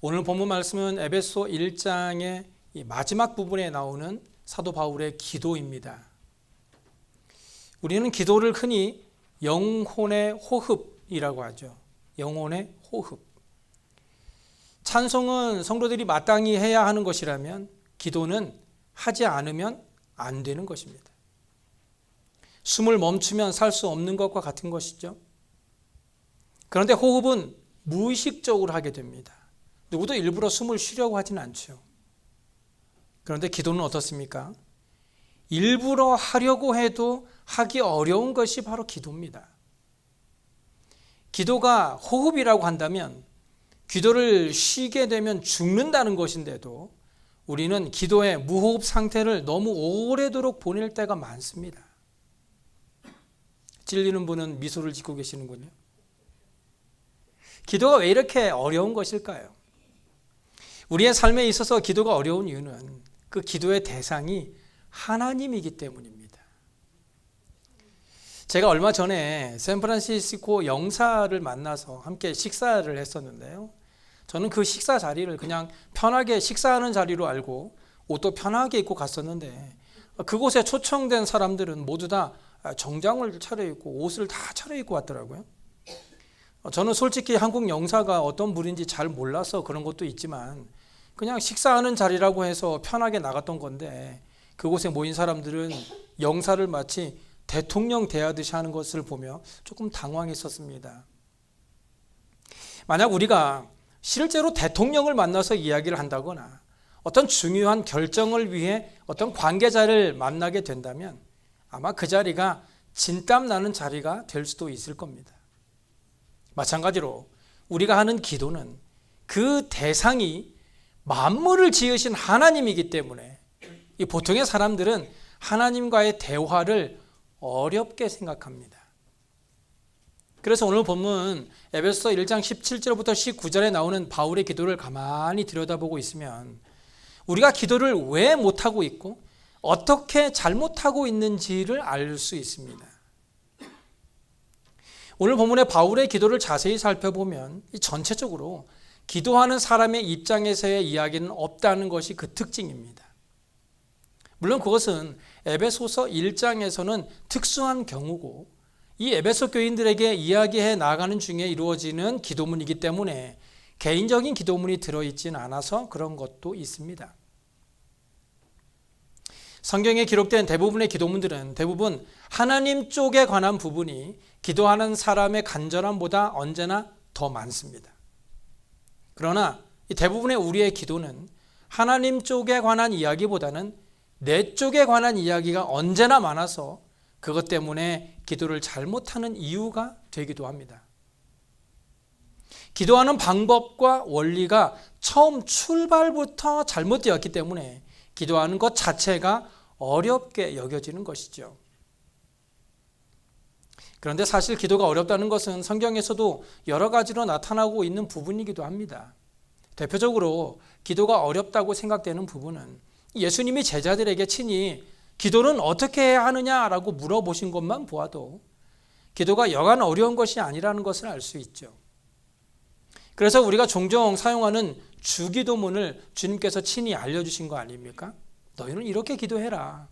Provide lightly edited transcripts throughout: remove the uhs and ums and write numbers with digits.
오늘 본문 말씀은 에베소 1장의 마지막 부분에 나오는 사도 바울의 기도입니다. 우리는 기도를 흔히 영혼의 호흡이라고 하죠. 영혼의 호흡. 찬송은 성도들이 마땅히 해야 하는 것이라면 기도는 하지 않으면 안 되는 것입니다. 숨을 멈추면 살 수 없는 것과 같은 것이죠. 그런데 호흡은 무의식적으로 하게 됩니다. 누구도 일부러 숨을 쉬려고 하지는 않죠. 그런데 기도는 어떻습니까? 일부러 하려고 해도 하기 어려운 것이 바로 기도입니다. 기도가 호흡이라고 한다면 기도를 쉬게 되면 죽는다는 것인데도 우리는 기도의 무호흡 상태를 너무 오래도록 보낼 때가 많습니다. 찔리는 분은 미소를 짓고 계시는군요. 기도가 왜 이렇게 어려운 것일까요? 우리의 삶에 있어서 기도가 어려운 이유는 그 기도의 대상이 하나님이기 때문입니다. 제가 얼마 전에 샌프란시스코 영사를 만나서 함께 식사를 했었는데요. 저는 그 식사 자리를 그냥 편하게 식사하는 자리로 알고 옷도 편하게 입고 갔었는데 그곳에 초청된 사람들은 모두 다 정장을 차려입고 옷을 다 차려입고 왔더라고요. 저는 솔직히 한국 영사가 어떤 분인지 잘 몰라서 그런 것도 있지만 그냥 식사하는 자리라고 해서 편하게 나갔던 건데 그곳에 모인 사람들은 영사를 마치 대통령 대하듯이 하는 것을 보며 조금 당황했었습니다. 만약 우리가 실제로 대통령을 만나서 이야기를 한다거나 어떤 중요한 결정을 위해 어떤 관계자를 만나게 된다면 아마 그 자리가 진땀 나는 자리가 될 수도 있을 겁니다. 마찬가지로 우리가 하는 기도는 그 대상이 만물을 지으신 하나님이기 때문에 이 보통의 사람들은 하나님과의 대화를 어렵게 생각합니다. 그래서 오늘 본문 에베소 1장 17절부터 19절에 나오는 바울의 기도를 가만히 들여다보고 있으면 우리가 기도를 왜 못하고 있고 어떻게 잘못하고 있는지를 알 수 있습니다. 오늘 본문의 바울의 기도를 자세히 살펴보면 전체적으로 기도하는 사람의 입장에서의 이야기는 없다는 것이 그 특징입니다. 물론 그것은 에베소서 1장에서는 특수한 경우고 이 에베소 교인들에게 이야기해 나가는 중에 이루어지는 기도문이기 때문에 개인적인 기도문이 들어있지는 않아서 그런 것도 있습니다. 성경에 기록된 대부분의 기도문들은 대부분 하나님 쪽에 관한 부분이 기도하는 사람의 간절함보다 언제나 더 많습니다. 그러나 대부분의 우리의 기도는 하나님 쪽에 관한 이야기보다는 내 쪽에 관한 이야기가 언제나 많아서 그것 때문에 기도를 잘못하는 이유가 되기도 합니다. 기도하는 방법과 원리가 처음 출발부터 잘못되었기 때문에 기도하는 것 자체가 어렵게 여겨지는 것이죠. 그런데 사실 기도가 어렵다는 것은 성경에서도 여러 가지로 나타나고 있는 부분이기도 합니다. 대표적으로 기도가 어렵다고 생각되는 부분은 예수님이 제자들에게 친히 기도는 어떻게 해야 하느냐라고 물어보신 것만 보아도 기도가 여간 어려운 것이 아니라는 것을 알 수 있죠. 그래서 우리가 종종 사용하는 주기도문을 주님께서 친히 알려주신 거 아닙니까? 너희는 이렇게 기도해라.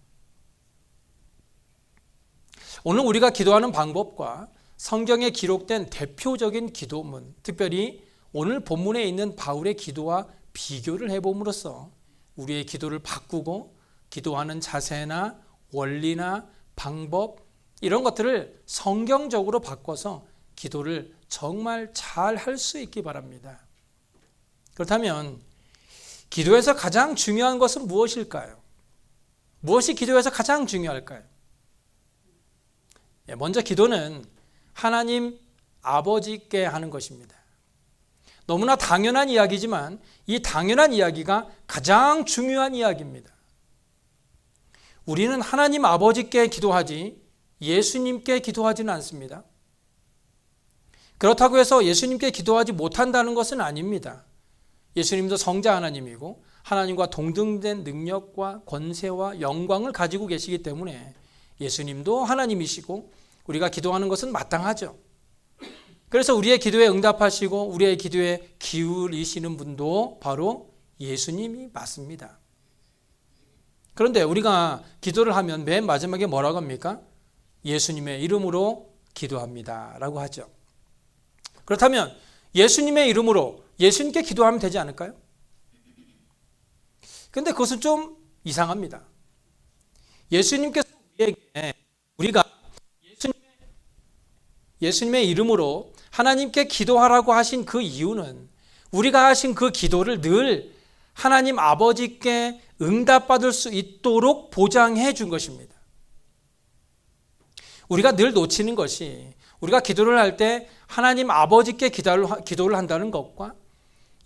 오늘 우리가 기도하는 방법과 성경에 기록된 대표적인 기도문, 특별히 오늘 본문에 있는 바울의 기도와 비교를 해봄으로써 우리의 기도를 바꾸고 기도하는 자세나 원리나 방법 이런 것들을 성경적으로 바꿔서 기도를 정말 잘 할 수 있기 바랍니다. 그렇다면 기도에서 가장 중요한 것은 무엇일까요? 무엇이 기도에서 가장 중요할까요? 먼저 기도는 하나님 아버지께 하는 것입니다. 너무나 당연한 이야기지만 이 당연한 이야기가 가장 중요한 이야기입니다. 우리는 하나님 아버지께 기도하지 예수님께 기도하지는 않습니다. 그렇다고 해서 예수님께 기도하지 못한다는 것은 아닙니다. 예수님도 성자 하나님이고 하나님과 동등된 능력과 권세와 영광을 가지고 계시기 때문에 예수님도 하나님이시고 우리가 기도하는 것은 마땅하죠. 그래서 우리의 기도에 응답하시고 우리의 기도에 기울이시는 분도 바로 예수님이 맞습니다. 그런데 우리가 기도를 하면 맨 마지막에 뭐라고 합니까? 예수님의 이름으로 기도합니다 라고 하죠. 그렇다면 예수님의 이름으로 예수님께 기도하면 되지 않을까요? 그런데 그것은 좀 이상합니다. 예수님께서 우리가 예수님의 이름으로 하나님께 기도하라고 하신 그 이유는 우리가 하신 그 기도를 늘 하나님 아버지께 응답받을 수 있도록 보장해 준 것입니다. 우리가 늘 놓치는 것이 우리가 기도를 할 때 하나님 아버지께 기도를 한다는 것과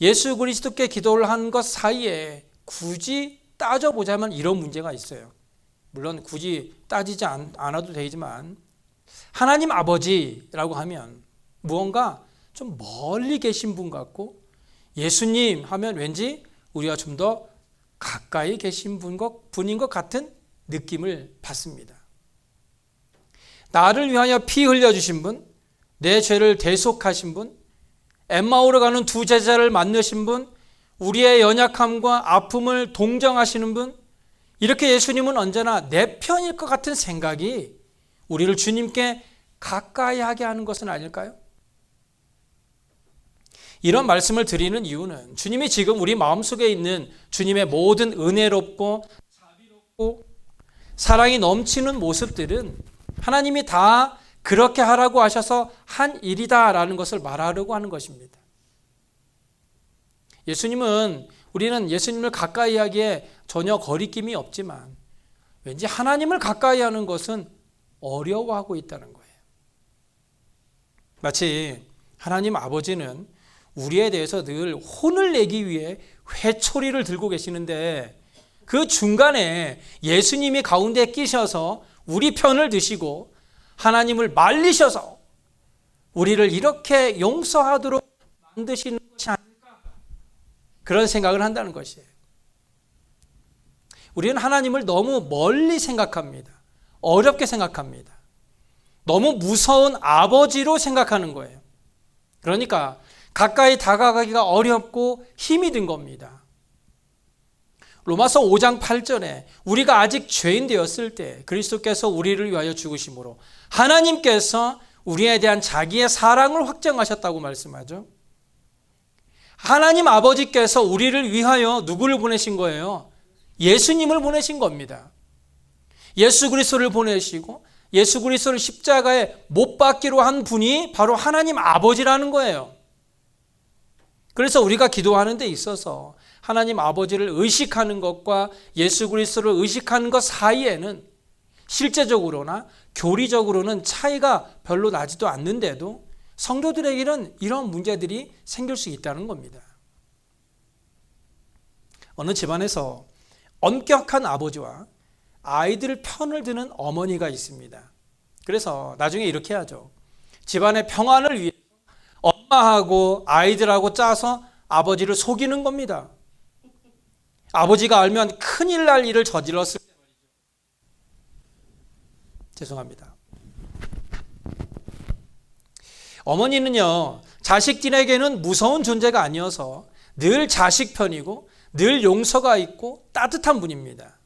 예수 그리스도께 기도를 하는 것 사이에 굳이 따져보자면 이런 문제가 있어요. 물론 굳이 따지지 않아도 되지만 하나님 아버지라고 하면 무언가 좀 멀리 계신 분 같고 예수님 하면 왠지 우리가 좀 더 가까이 계신 분인 것 같은 느낌을 받습니다. 나를 위하여 피 흘려주신 분, 내 죄를 대속하신 분, 엠마오로 가는 두 제자를 만나신 분, 우리의 연약함과 아픔을 동정하시는 분, 이렇게 예수님은 언제나 내 편일 것 같은 생각이 우리를 주님께 가까이 하게 하는 것은 아닐까요? 이런 말씀을 드리는 이유는 주님이 지금 우리 마음속에 있는 주님의 모든 은혜롭고 자비롭고 사랑이 넘치는 모습들은 하나님이 다 그렇게 하라고 하셔서 한 일이다라는 것을 말하려고 하는 것입니다. 우리는 예수님을 가까이 하기에 전혀 거리낌이 없지만 왠지 하나님을 가까이 하는 것은 어려워하고 있다는 거예요. 마치 하나님 아버지는 우리에 대해서 늘 혼을 내기 위해 회초리를 들고 계시는데 그 중간에 예수님이 가운데 끼셔서 우리 편을 드시고 하나님을 말리셔서 우리를 이렇게 용서하도록 만드시는 것이 아닐까 그런 생각을 한다는 것이에요. 우리는 하나님을 너무 멀리 생각합니다. 어렵게 생각합니다. 너무 무서운 아버지로 생각하는 거예요. 그러니까 가까이 다가가기가 어렵고 힘이 든 겁니다. 로마서 5장 8절에 우리가 아직 죄인 되었을 때 그리스도께서 우리를 위하여 죽으심으로 하나님께서 우리에 대한 자기의 사랑을 확정하셨다고 말씀하죠. 하나님 아버지께서 우리를 위하여 누구를 보내신 거예요? 예수님을 보내신 겁니다. 예수 그리스도를 보내시고 예수 그리스도를 십자가에 못 박기로 한 분이 바로 하나님 아버지라는 거예요. 그래서 우리가 기도하는 데 있어서 하나님 아버지를 의식하는 것과 예수 그리스도를 의식하는 것 사이에는 실제적으로나 교리적으로는 차이가 별로 나지도 않는데도 성도들에게는 이런 문제들이 생길 수 있다는 겁니다. 어느 집안에서 엄격한 아버지와 아이들 편을 드는 어머니가 있습니다. 그래서 나중에 이렇게 하죠. 집안의 평안을 위해 엄마하고 아이들하고 짜서 아버지를 속이는 겁니다. 아버지가 알면 큰일 날 일을 저질렀을 때 말이죠. 죄송합니다. 어머니는요, 자식들에게는 무서운 존재가 아니어서 늘 자식 편이고 늘 용서가 있고 따뜻한 분입니다.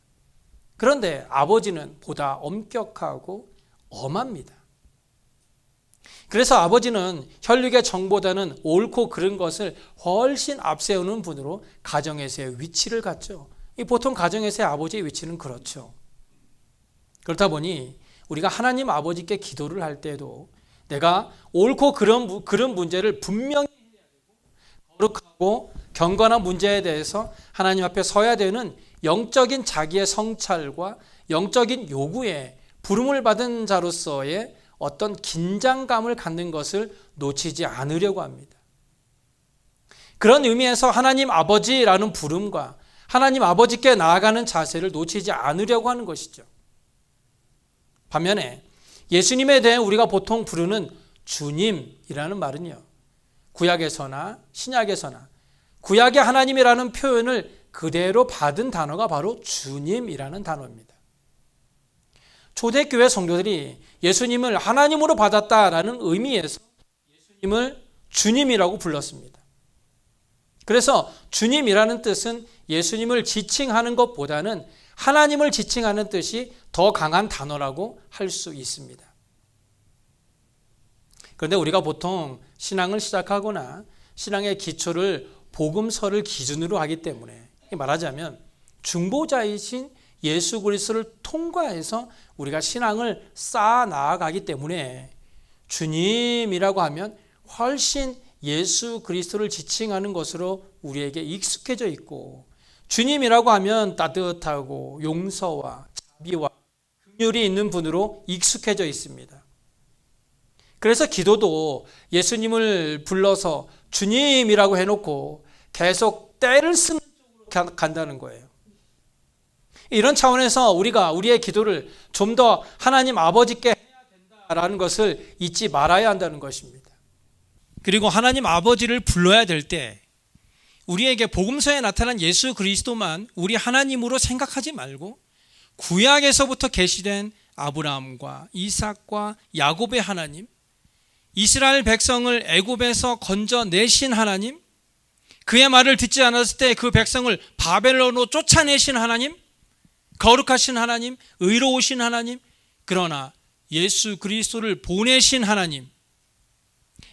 그런데 아버지는 보다 엄격하고 엄합니다. 그래서 아버지는 혈육의 정보다는 옳고 그른 것을 훨씬 앞세우는 분으로 가정에서의 위치를 갖죠. 보통 가정에서의 아버지의 위치는 그렇죠. 그렇다 보니 우리가 하나님 아버지께 기도를 할 때도 내가 옳고 그른 문제를 분명히 해야 되고 거룩하고 경건한 문제에 대해서 하나님 앞에 서야 되는 영적인 자기의 성찰과 영적인 요구에 부름을 받은 자로서의 어떤 긴장감을 갖는 것을 놓치지 않으려고 합니다. 그런 의미에서 하나님 아버지라는 부름과 하나님 아버지께 나아가는 자세를 놓치지 않으려고 하는 것이죠. 반면에 예수님에 대해 우리가 보통 부르는 주님이라는 말은요, 구약에서나 신약에서나 구약의 하나님이라는 표현을 그대로 받은 단어가 바로 주님이라는 단어입니다. 초대교회 성도들이 예수님을 하나님으로 받았다라는 의미에서 예수님을 주님이라고 불렀습니다. 그래서 주님이라는 뜻은 예수님을 지칭하는 것보다는 하나님을 지칭하는 뜻이 더 강한 단어라고 할 수 있습니다. 그런데 우리가 보통 신앙을 시작하거나 신앙의 기초를 복음서를 기준으로 하기 때문에, 말하자면 중보자이신 예수 그리스도를 통과해서 우리가 신앙을 쌓아 나아가기 때문에 주님이라고 하면 훨씬 예수 그리스도를 지칭하는 것으로 우리에게 익숙해져 있고, 주님이라고 하면 따뜻하고 용서와 자비와 긍휼이 있는 분으로 익숙해져 있습니다. 그래서 기도도 예수님을 불러서 주님이라고 해놓고 계속 때를 쓰는 쪽으로 간다는 거예요. 이런 차원에서 우리가 우리의 기도를 좀 더 하나님 아버지께 해야 된다라는 것을 잊지 말아야 한다는 것입니다. 그리고 하나님 아버지를 불러야 될 때 우리에게 복음서에 나타난 예수 그리스도만 우리 하나님으로 생각하지 말고 구약에서부터 계시된 아브라함과 이삭과 야곱의 하나님, 이스라엘 백성을 애굽에서 건져내신 하나님, 그의 말을 듣지 않았을 때 그 백성을 바벨론으로 쫓아내신 하나님, 거룩하신 하나님, 의로우신 하나님, 그러나 예수 그리스도를 보내신 하나님,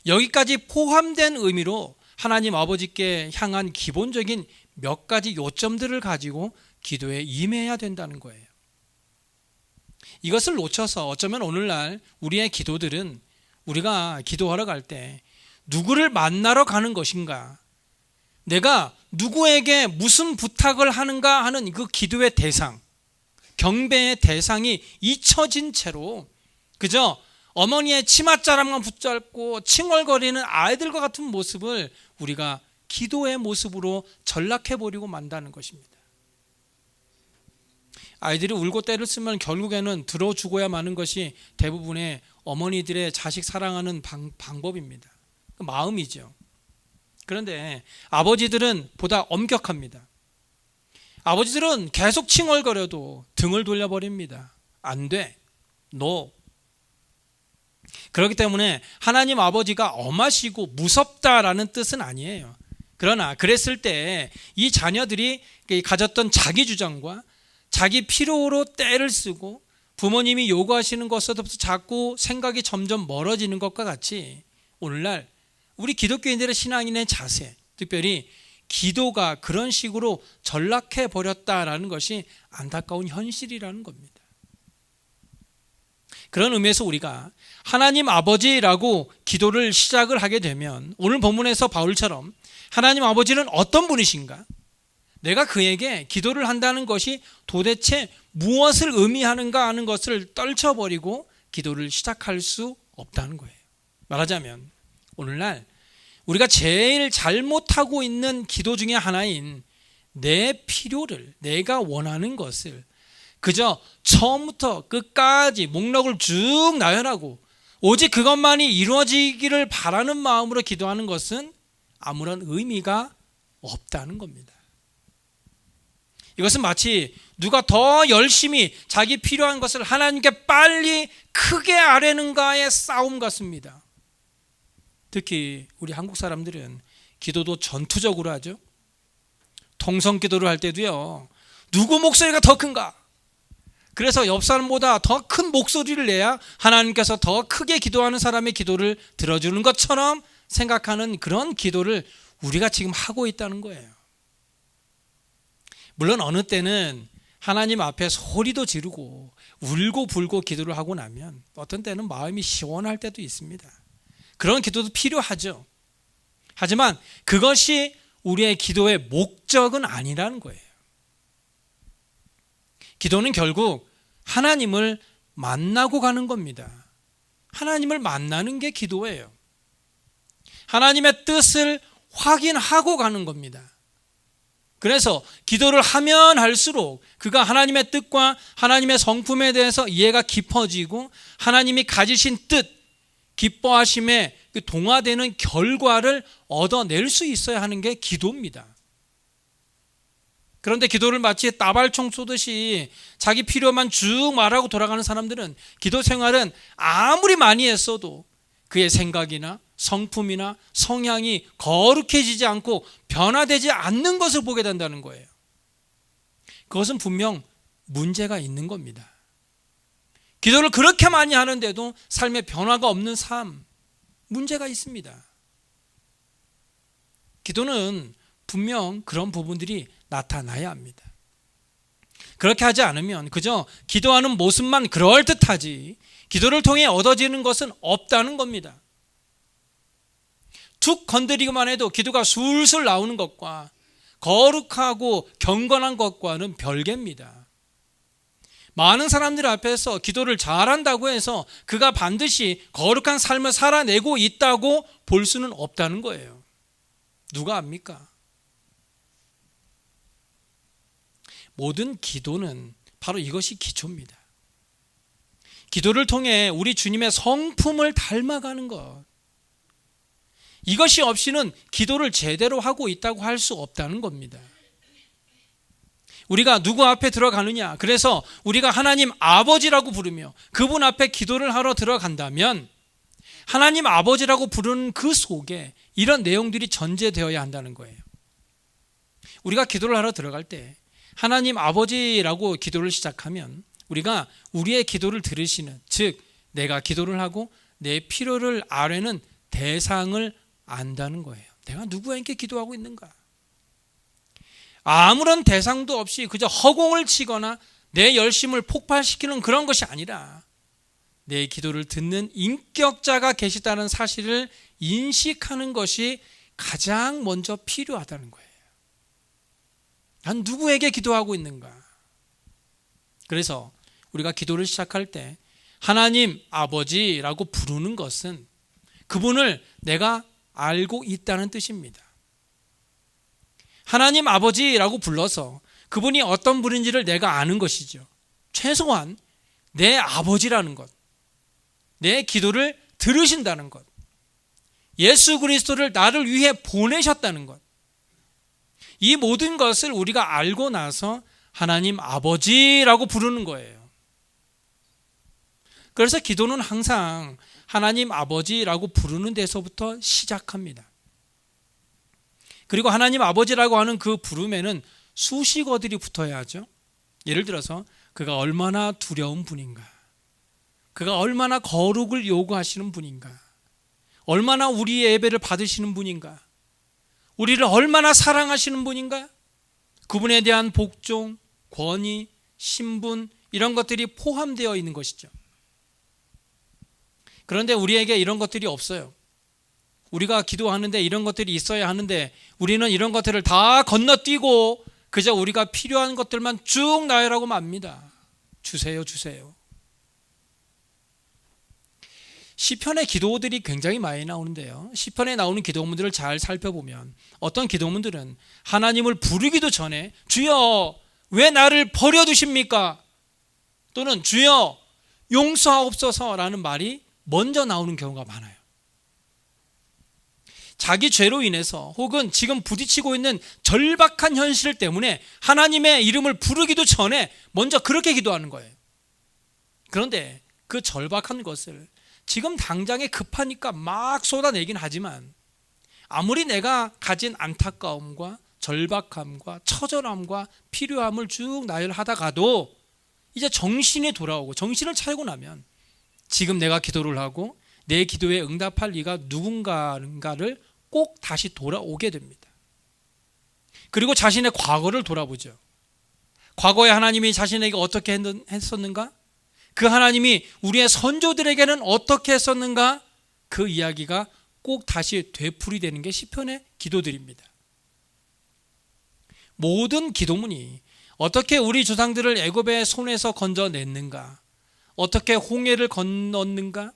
여기까지 포함된 의미로 하나님 아버지께 향한 기본적인 몇 가지 요점들을 가지고 기도에 임해야 된다는 거예요. 이것을 놓쳐서 어쩌면 오늘날 우리의 기도들은 우리가 기도하러 갈 때 누구를 만나러 가는 것인가, 내가 누구에게 무슨 부탁을 하는가 하는 그 기도의 대상, 경배의 대상이 잊혀진 채로 그저 어머니의 치맛자락만 붙잡고 칭얼거리는 아이들과 같은 모습을 우리가 기도의 모습으로 전락해버리고 만다는 것입니다. 아이들이 울고 때를 쓰면 결국에는 들어주고야 마는 것이 대부분의 어머니들의 자식 사랑하는 방법입니다. 마음이죠. 그런데 아버지들은 보다 엄격합니다. 아버지들은 계속 칭얼거려도 등을 돌려버립니다. 안 돼. No. 그렇기 때문에 하나님 아버지가 엄하시고 무섭다라는 뜻은 아니에요. 그러나 그랬을 때 이 자녀들이 가졌던 자기 주장과 자기 필요로 때를 쓰고 부모님이 요구하시는 것으로부터 자꾸 생각이 점점 멀어지는 것과 같이 오늘날 우리 기독교인들의 신앙인의 자세, 특별히 기도가 그런 식으로 전락해 버렸다라는 것이 안타까운 현실이라는 겁니다. 그런 의미에서 우리가 하나님 아버지라고 기도를 시작을 하게 되면 오늘 본문에서 바울처럼 하나님 아버지는 어떤 분이신가? 내가 그에게 기도를 한다는 것이 도대체 무엇을 의미하는가 하는 것을 떨쳐버리고 기도를 시작할 수 없다는 거예요. 말하자면 오늘날 우리가 제일 잘못하고 있는 기도 중에 하나인 내 필요를, 내가 원하는 것을 그저 처음부터 끝까지 목록을 쭉 나열하고 오직 그것만이 이루어지기를 바라는 마음으로 기도하는 것은 아무런 의미가 없다는 겁니다. 이것은 마치 누가 더 열심히 자기 필요한 것을 하나님께 빨리 크게 아뢰는가의 싸움 같습니다. 특히 우리 한국 사람들은 기도도 전투적으로 하죠. 통성 기도를 할 때도요, 누구 목소리가 더 큰가? 그래서 옆 사람보다 더 큰 목소리를 내야 하나님께서 더 크게 기도하는 사람의 기도를 들어주는 것처럼 생각하는 그런 기도를 우리가 지금 하고 있다는 거예요. 물론 어느 때는 하나님 앞에 소리도 지르고 울고 불고 기도를 하고 나면 어떤 때는 마음이 시원할 때도 있습니다. 그런 기도도 필요하죠. 하지만 그것이 우리의 기도의 목적은 아니라는 거예요. 기도는 결국 하나님을 만나고 가는 겁니다. 하나님을 만나는 게 기도예요. 하나님의 뜻을 확인하고 가는 겁니다. 그래서 기도를 하면 할수록 그가 하나님의 뜻과 하나님의 성품에 대해서 이해가 깊어지고 하나님이 가지신 뜻, 기뻐하심에 동화되는 결과를 얻어낼 수 있어야 하는 게 기도입니다. 그런데 기도를 마치 따발총 쏘듯이 자기 필요만 쭉 말하고 돌아가는 사람들은 기도 생활은 아무리 많이 했어도 그의 생각이나 성품이나 성향이 거룩해지지 않고 변화되지 않는 것을 보게 된다는 거예요. 그것은 분명 문제가 있는 겁니다. 기도를 그렇게 많이 하는데도 삶에 변화가 없는 삶, 문제가 있습니다. 기도는 분명 그런 부분들이 나타나야 합니다. 그렇게 하지 않으면 그저 기도하는 모습만 그럴듯하지 기도를 통해 얻어지는 것은 없다는 겁니다. 툭 건드리기만 해도 기도가 술술 나오는 것과 거룩하고 경건한 것과는 별개입니다. 많은 사람들 앞에서 기도를 잘한다고 해서 그가 반드시 거룩한 삶을 살아내고 있다고 볼 수는 없다는 거예요. 누가 압니까? 모든 기도는 바로 이것이 기초입니다. 기도를 통해 우리 주님의 성품을 닮아가는 것, 이것이 없이는 기도를 제대로 하고 있다고 할 수 없다는 겁니다. 우리가 누구 앞에 들어가느냐, 그래서 우리가 하나님 아버지라고 부르며 그분 앞에 기도를 하러 들어간다면 하나님 아버지라고 부르는 그 속에 이런 내용들이 전제되어야 한다는 거예요. 우리가 기도를 하러 들어갈 때 하나님 아버지라고 기도를 시작하면 우리가 우리의 기도를 들으시는, 즉 내가 기도를 하고 내 필요를 아뢰는 대상을 안다는 거예요. 내가 누구에게 기도하고 있는가? 아무런 대상도 없이 그저 허공을 치거나 내 열심을 폭발시키는 그런 것이 아니라 내 기도를 듣는 인격자가 계시다는 사실을 인식하는 것이 가장 먼저 필요하다는 거예요. 난 누구에게 기도하고 있는가? 그래서 우리가 기도를 시작할 때 하나님 아버지라고 부르는 것은 그분을 내가 알고 있다는 뜻입니다. 하나님 아버지라고 불러서 그분이 어떤 분인지를 내가 아는 것이죠. 최소한 내 아버지라는 것, 내 기도를 들으신다는 것, 예수 그리스도를 나를 위해 보내셨다는 것, 이 모든 것을 우리가 알고 나서 하나님 아버지라고 부르는 거예요. 그래서 기도는 항상 하나님 아버지라고 부르는 데서부터 시작합니다. 그리고 하나님 아버지라고 하는 그 부름에는 수식어들이 붙어야 하죠. 예를 들어서 그가 얼마나 두려운 분인가, 그가 얼마나 거룩을 요구하시는 분인가, 얼마나 우리의 예배를 받으시는 분인가, 우리를 얼마나 사랑하시는 분인가, 그분에 대한 복종, 권위, 신분, 이런 것들이 포함되어 있는 것이죠. 그런데 우리에게 이런 것들이 없어요. 우리가 기도하는데 이런 것들이 있어야 하는데 우리는 이런 것들을 다 건너뛰고 그저 우리가 필요한 것들만 쭉 나열하고 맙니다. 주세요, 주세요. 시편의 기도들이 굉장히 많이 나오는데요, 시편에 나오는 기도문들을 잘 살펴보면 어떤 기도문들은 하나님을 부르기도 전에 주여 왜 나를 버려두십니까? 또는 주여 용서하옵소서라는 말이 먼저 나오는 경우가 많아요. 자기 죄로 인해서 혹은 지금 부딪히고 있는 절박한 현실 때문에 하나님의 이름을 부르기도 전에 먼저 그렇게 기도하는 거예요. 그런데 그 절박한 것을 지금 당장에 급하니까 막 쏟아내긴 하지만 아무리 내가 가진 안타까움과 절박함과 처절함과 필요함을 쭉 나열하다가도 이제 정신이 돌아오고 정신을 차리고 나면 지금 내가 기도를 하고 내 기도에 응답할 이가 누군가를 꼭 다시 돌아오게 됩니다. 그리고 자신의 과거를 돌아보죠. 과거에 하나님이 자신에게 어떻게 했었는가? 그 하나님이 우리의 선조들에게는 어떻게 했었는가? 그 이야기가 꼭 다시 되풀이되는 게 시편의 기도들입니다. 모든 기도문이 어떻게 우리 조상들을 애굽의 손에서 건져냈는가? 어떻게 홍해를 건넜는가?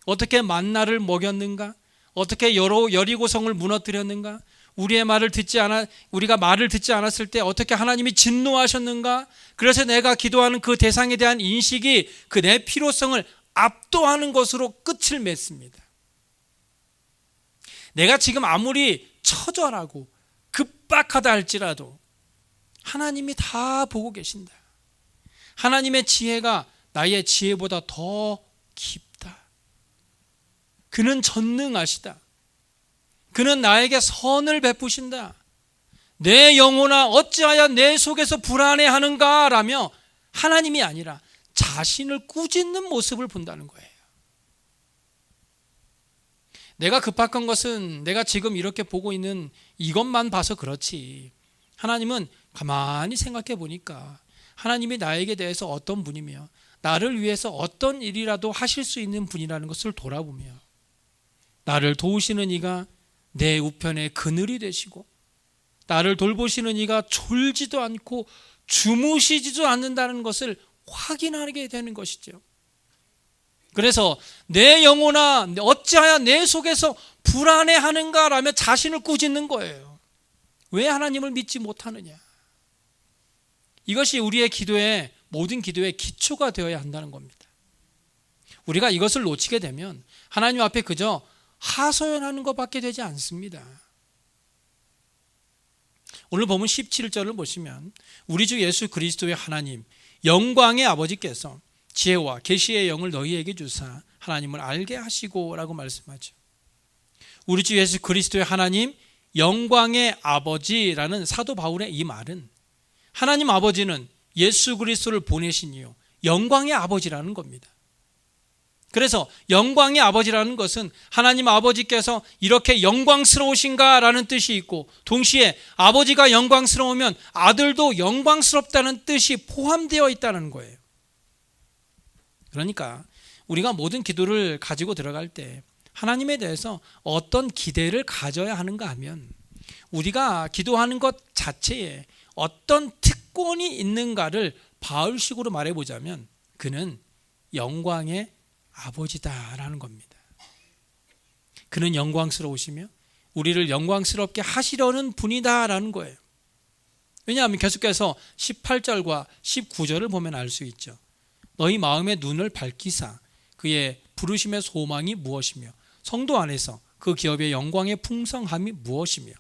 어떻게 만나를 먹였는가? 어떻게 여리고성을 무너뜨렸는가? 우리가 말을 듣지 않았을 때 어떻게 하나님이 진노하셨는가? 그래서 내가 기도하는 그 대상에 대한 인식이 그 내 필요성을 압도하는 것으로 끝을 맺습니다. 내가 지금 아무리 처절하고 급박하다 할지라도 하나님이 다 보고 계신다. 하나님의 지혜가 나의 지혜보다 더 깊다. 그는 전능하시다. 그는 나에게 선을 베푸신다. 내 영혼아 어찌하여 내 속에서 불안해하는가 라며 하나님이 아니라 자신을 꾸짖는 모습을 본다는 거예요. 내가 급박한 것은 내가 지금 이렇게 보고 있는 이것만 봐서 그렇지, 하나님은 가만히 생각해 보니까 하나님이 나에게 대해서 어떤 분이며 나를 위해서 어떤 일이라도 하실 수 있는 분이라는 것을 돌아보며 나를 도우시는 이가 내 우편의 그늘이 되시고 나를 돌보시는 이가 졸지도 않고 주무시지도 않는다는 것을 확인하게 되는 것이죠. 그래서 내 영혼아 어찌하여 내 속에서 불안해하는가 라며 자신을 꾸짖는 거예요. 왜 하나님을 믿지 못하느냐. 이것이 우리의 기도의 모든 기도의 기초가 되어야 한다는 겁니다. 우리가 이것을 놓치게 되면 하나님 앞에 그저 하소연하는 것밖에 되지 않습니다. 오늘 본문 17절을 보시면 우리 주 예수 그리스도의 하나님 영광의 아버지께서 지혜와 계시의 영을 너희에게 주사 하나님을 알게 하시고 라고 말씀하죠. 우리 주 예수 그리스도의 하나님 영광의 아버지라는 사도 바울의 이 말은 하나님 아버지는 예수 그리스도를 보내신 이유 영광의 아버지라는 겁니다. 그래서 영광의 아버지라는 것은 하나님 아버지께서 이렇게 영광스러우신가라는 뜻이 있고 동시에 아버지가 영광스러우면 아들도 영광스럽다는 뜻이 포함되어 있다는 거예요. 그러니까 우리가 모든 기도를 가지고 들어갈 때 하나님에 대해서 어떤 기대를 가져야 하는가 하면 우리가 기도하는 것 자체에 어떤 특권이 있는가를 바울식으로 말해보자면 그는 영광의 아버지다라는 겁니다. 그는 영광스러우시며 우리를 영광스럽게 하시려는 분이다라는 거예요. 왜냐하면 계속해서 18절과 19절을 보면 알 수 있죠. 너희 마음의 눈을 밝히사 그의 부르심의 소망이 무엇이며 성도 안에서 그 기업의 영광의 풍성함이 무엇이며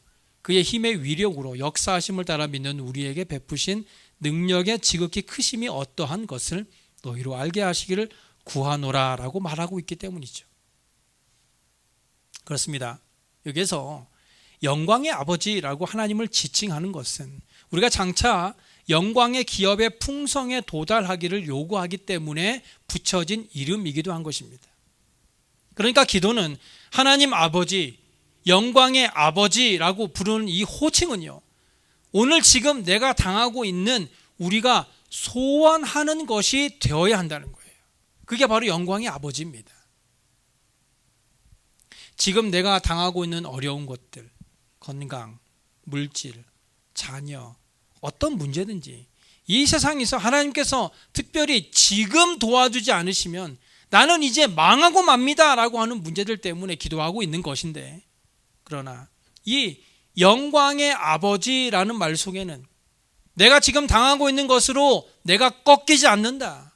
그의 힘의 위력으로 역사하심을 따라 믿는 우리에게 베푸신 능력의 지극히 크심이 어떠한 것을 너희로 알게 하시기를 구하노라 라고 말하고 있기 때문이죠. 그렇습니다. 여기에서 영광의 아버지라고 하나님을 지칭하는 것은 우리가 장차 영광의 기업의 풍성에 도달하기를 요구하기 때문에 붙여진 이름이기도 한 것입니다. 그러니까 기도는 하나님 아버지, 영광의 아버지라고 부르는 이 호칭은요, 오늘 지금 내가 당하고 있는 우리가 소원하는 것이 되어야 한다는 거예요. 그게 바로 영광의 아버지입니다. 지금 내가 당하고 있는 어려운 것들, 건강, 물질, 자녀, 어떤 문제든지 이 세상에서 하나님께서 특별히 지금 도와주지 않으시면 나는 이제 망하고 맙니다 라고 하는 문제들 때문에 기도하고 있는 것인데, 그러나 이 영광의 아버지라는 말 속에는 내가 지금 당하고 있는 것으로 내가 꺾이지 않는다,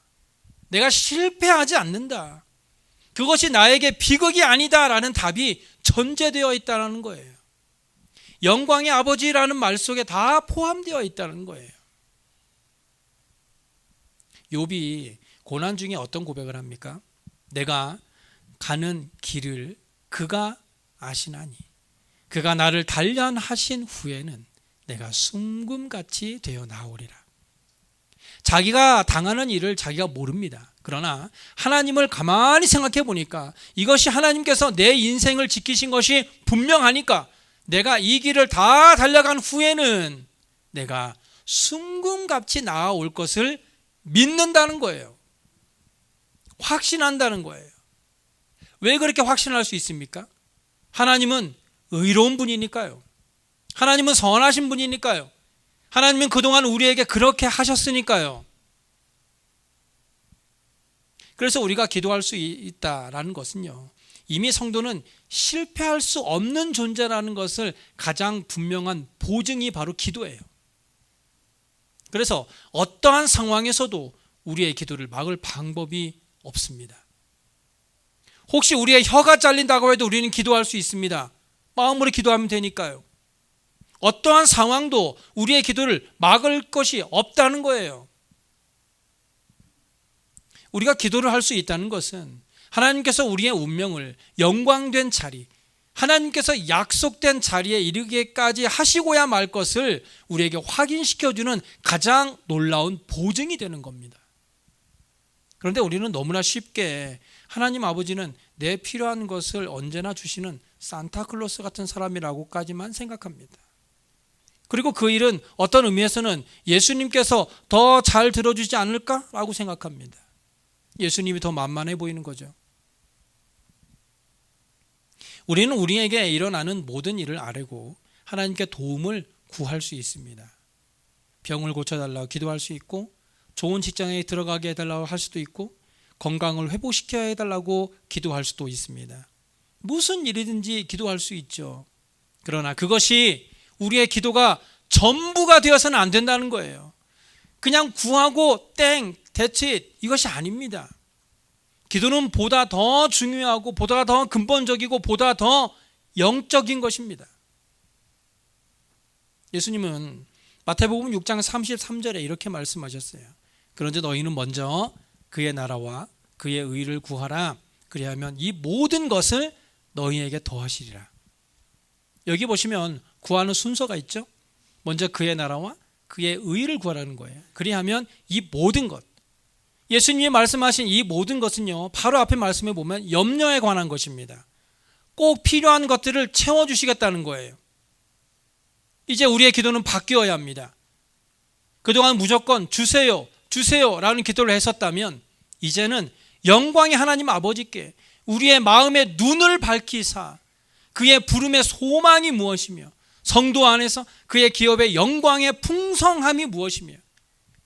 내가 실패하지 않는다, 그것이 나에게 비극이 아니다라는 답이 전제되어 있다는 거예요. 영광의 아버지라는 말 속에 다 포함되어 있다는 거예요. 욥이 고난 중에 어떤 고백을 합니까? 내가 가는 길을 그가 아시나니 그가 나를 단련하신 후에는 내가 순금같이 되어 나오리라. 자기가 당하는 일을 자기가 모릅니다. 그러나 하나님을 가만히 생각해 보니까 이것이 하나님께서 내 인생을 지키신 것이 분명하니까 내가 이 길을 다 달려간 후에는 내가 순금같이 나아올 것을 믿는다는 거예요. 확신한다는 거예요. 왜 그렇게 확신할 수 있습니까? 하나님은 의로운 분이니까요. 하나님은 선하신 분이니까요. 하나님은 그동안 우리에게 그렇게 하셨으니까요. 그래서 우리가 기도할 수 있다라는 것은요, 이미 성도는 실패할 수 없는 존재라는 것을 가장 분명한 보증이 바로 기도예요. 그래서 어떠한 상황에서도 우리의 기도를 막을 방법이 없습니다. 혹시 우리의 혀가 잘린다고 해도 우리는 기도할 수 있습니다. 마음으로 기도하면 되니까요. 어떠한 상황도 우리의 기도를 막을 것이 없다는 거예요. 우리가 기도를 할 수 있다는 것은 하나님께서 우리의 운명을 영광된 자리, 하나님께서 약속된 자리에 이르기까지 하시고야 말 것을 우리에게 확인시켜주는 가장 놀라운 보증이 되는 겁니다. 그런데 우리는 너무나 쉽게 하나님 아버지는 내 필요한 것을 언제나 주시는 산타클로스 같은 사람이라고까지만 생각합니다. 그리고 그 일은 어떤 의미에서는 예수님께서 더 잘 들어주지 않을까라고 생각합니다. 예수님이 더 만만해 보이는 거죠. 우리는 우리에게 일어나는 모든 일을 아뢰고 하나님께 도움을 구할 수 있습니다. 병을 고쳐달라고 기도할 수 있고, 좋은 직장에 들어가게 해달라고 할 수도 있고, 건강을 회복시켜야 해달라고 기도할 수도 있습니다. 무슨 일이든지 기도할 수 있죠. 그러나 그것이 우리의 기도가 전부가 되어서는 안 된다는 거예요. 그냥 구하고 땡, that's it, 이것이 아닙니다. 기도는 보다 더 중요하고 보다 더 근본적이고 보다 더 영적인 것입니다. 예수님은 마태복음 6장 33절에 이렇게 말씀하셨어요. 그런데 너희는 먼저 그의 나라와 그의 의를 구하라. 그리하면 이 모든 것을 너희에게 더하시리라. 여기 보시면 구하는 순서가 있죠. 먼저 그의 나라와 그의 의를 구하라는 거예요. 그리하면 이 모든 것, 예수님이 말씀하신 이 모든 것은요, 바로 앞에 말씀에 보면 염려에 관한 것입니다. 꼭 필요한 것들을 채워주시겠다는 거예요. 이제 우리의 기도는 바뀌어야 합니다. 그동안 무조건 주세요, 주세요라는 기도를 했었다면 이제는 영광의 하나님 아버지께 우리의 마음의 눈을 밝히사 그의 부름의 소망이 무엇이며, 성도 안에서 그의 기업의 영광의 풍성함이 무엇이며,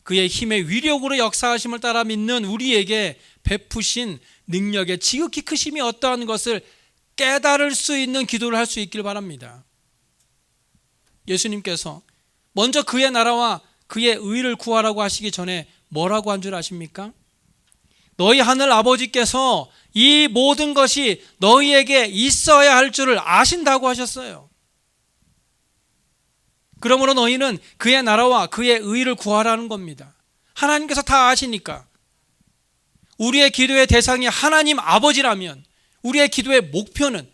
그의 힘의 위력으로 역사하심을 따라 믿는 우리에게 베푸신 능력의 지극히 크심이 어떠한 것을 깨달을 수 있는 기도를 할 수 있길 바랍니다. 예수님께서 먼저 그의 나라와 그의 의를 구하라고 하시기 전에 뭐라고 한 줄 아십니까? 너희 하늘 아버지께서 이 모든 것이 너희에게 있어야 할 줄을 아신다고 하셨어요. 그러므로 너희는 그의 나라와 그의 의를 구하라는 겁니다. 하나님께서 다 아시니까. 우리의 기도의 대상이 하나님 아버지라면 우리의 기도의 목표는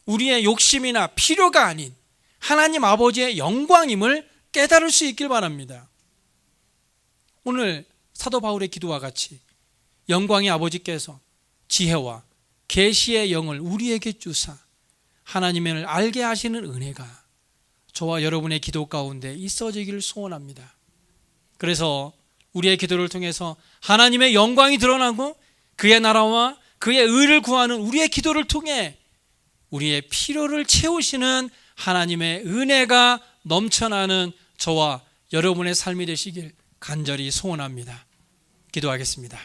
우리의 욕심이나 필요가 아닌 하나님 아버지의 영광임을 깨달을 수 있길 바랍니다. 오늘 사도 바울의 기도와 같이 영광의 아버지께서 지혜와 계시의 영을 우리에게 주사 하나님을 알게 하시는 은혜가 저와 여러분의 기도 가운데 있어지기를 소원합니다. 그래서 우리의 기도를 통해서 하나님의 영광이 드러나고 그의 나라와 그의 의를 구하는 우리의 기도를 통해 우리의 필요를 채우시는 하나님의 은혜가 넘쳐나는 저와 여러분의 삶이 되시길 간절히 소원합니다. 기도하겠습니다.